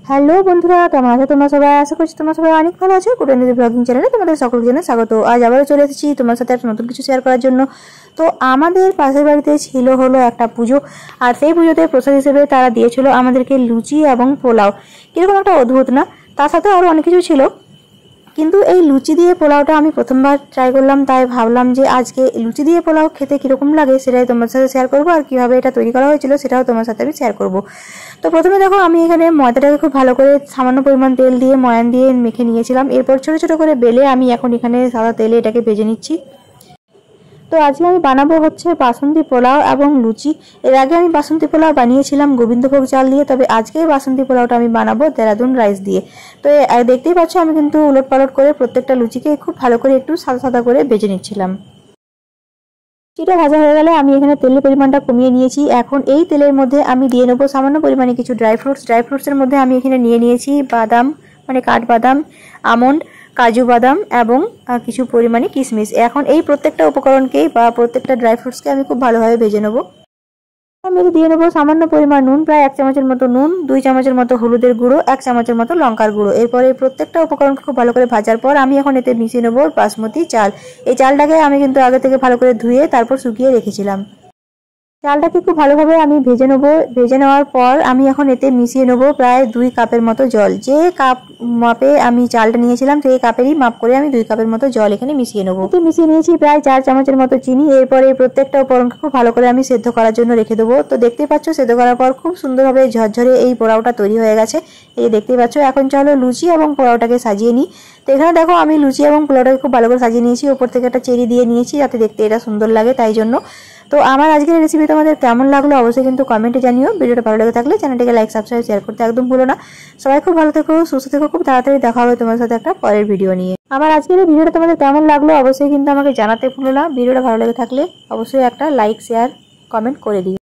Hello বন্ধুরা, কেমন আছো তোমরা সবাই? আশা করছি তোমরা সবাই অনেক ভালো আছো। কুটনীতি ব্লগিং চ্যানেলে তোমাদের সকলকে জানাই স্বাগত। আজ আবারও চলে এসেছি তোমার সাথে একটা নতুন কিছু শেয়ার করার জন্য। তো আমাদের পাশের বাড়িতে ছিল হলো একটা পুজো, আর সেই পুজোতে প্রসাদ হিসেবে তারা দিয়েছিল আমাদেরকে লুচি এবং পোলাও। কিরকম একটা অদ্ভুত না? তার সাথে আরও অনেক কিছু ছিল, কিন্তু এই লুচি দিয়ে পোলাওটা আমি প্রথমবার ট্রাই করলাম, তাই ভাবলাম যে আজকে লুচি দিয়ে পোলাও খেতে কীরকম লাগে সেটাই তোমার সাথে শেয়ার করবো, আর কীভাবে এটা তৈরি করা হয়েছিল সেটাও তোমার সাথে আমি শেয়ার করবো। তো প্রথমে দেখো, আমি এখানে ময়দাটাকে খুব ভালো করে সামান্য পরিমাণ তেল দিয়ে ময়ান দিয়ে মেখে নিয়েছিলাম। এরপর ছোটো ছোটো করে বেলে আমি এখন এখানে সাদা তেলে এটাকে ভেজে নিচ্ছি। তো আজকে আমি বানাবো হচ্ছে বাসন্তী পোলাও এবং লুচি। এর আগে আমি বাসন্তী পোলাও বানিয়েছিলাম গোবিন্দভোগ চাল দিয়ে, তবে আজকে বাসন্তী পোলাওটা আমি বানাবো দেরাদুন রাইস দিয়ে। তো দেখতেই পাচ্ছ আমি কিন্তু উলট পালট করে প্রত্যেকটা লুচিকে খুব ভালো করে একটু সাদা সাদা করে ভেজে নিচ্ছিলাম। লুচিটা ভাজা হয়ে গেলে আমি এখানে তেলের পরিমাণটা কমিয়ে নিয়েছি। এখন এই তেলের মধ্যে আমি দিয়ে নেবো সামান্য পরিমাণে কিছু ড্রাই ফ্রুটসের মধ্যে আমি এখানে নিয়ে নিয়েছি বাদাম, মানে কাঠবাদাম, আমন্ড, কাজু বাদাম এবং কিছু পরিমাণে কিশমিশ। এখন এই প্রত্যেকটা উপকরণকেই বা প্রত্যেকটা ড্রাই ফ্রুটসকে আমি খুব ভালোভাবে ভেজে নেবো। আমি দিয়ে নেবো সামান্য পরিমাণ নুন, প্রায় 1 চামচের মতো নুন, 2 চামচের মতো হলুদের গুঁড়ো, 1 চামচের মতো লঙ্কার গুঁড়ো। এরপরে প্রত্যেকটা উপকরণকে খুব ভালো করে ভাজার পর আমি এখন এতে মিশিয়ে নেবো বাসমতি চাল। এই চালটাকে আমি কিন্তু আগে থেকে ভালো করে ধুয়ে তারপর শুকিয়ে রেখেছিলাম। চালটাকে খুব ভালোভাবে আমি ভেজে নেবো। ভেজে নেওয়ার পর আমি এখন এতে মিশিয়ে নেবো প্রায় 2 কাপের মতো জল। যে কাপ মাপে আমি চালটা নিয়েছিলাম সেই কাপেরই মাপ করে আমি 2 কাপের মতো জল এখানে মিশিয়ে নেবো। মিশিয়ে নিয়েছি প্রায় 4 চামচের মতো চিনি। এরপরে প্রত্যেকটা উপকরণকে খুব ভালো করে আমি সেদ্ধ করার জন্য রেখে দেবো। তো দেখতেই পাচ্ছ সেদ্ধ করার পর খুব সুন্দরভাবে ঝরঝরে এই পোলাওটা তৈরি হয়ে গেছে। এই দেখতেই পাচ্ছ। এখন চলো লুচি এবং পোলাওটাকে সাজিয়ে নিই। তো এখানে দেখো আমি লুচি এবং পোলাওটাকে খুব ভালো করে সাজিয়ে নিয়েছি। ওপর থেকে একটা চেরি দিয়ে নিয়েছি যাতে দেখতে এটা সুন্দর লাগে, তাই জন্য। তো আমার আজকের রেসিপি তোমাদের কেমন লাগলো অবশ্যই কিন্তু কমেন্টে জানিও। ভিডিওটা ভালো লেগে থাকলে চ্যানেলটিকে লাইক, সাবস্ক্রাইব, শেয়ার করতে একদম ভুলো না। সবাই খুব ভালো থেকো, সুস্থ থেকো। খুব তাড়াতাড়ি দেখা হবে তোমার সাথে একটা পরের ভিডিও নিয়ে। আমার আজকের এই ভিডিওটা তোমাদের কেমন লাগলো অবশ্যই কিন্তু আমাকে জানাতে ভুলো না। ভিডিওটা ভালো লেগে থাকলে অবশ্যই একটা লাইক, শেয়ার, কমেন্ট করে দিও।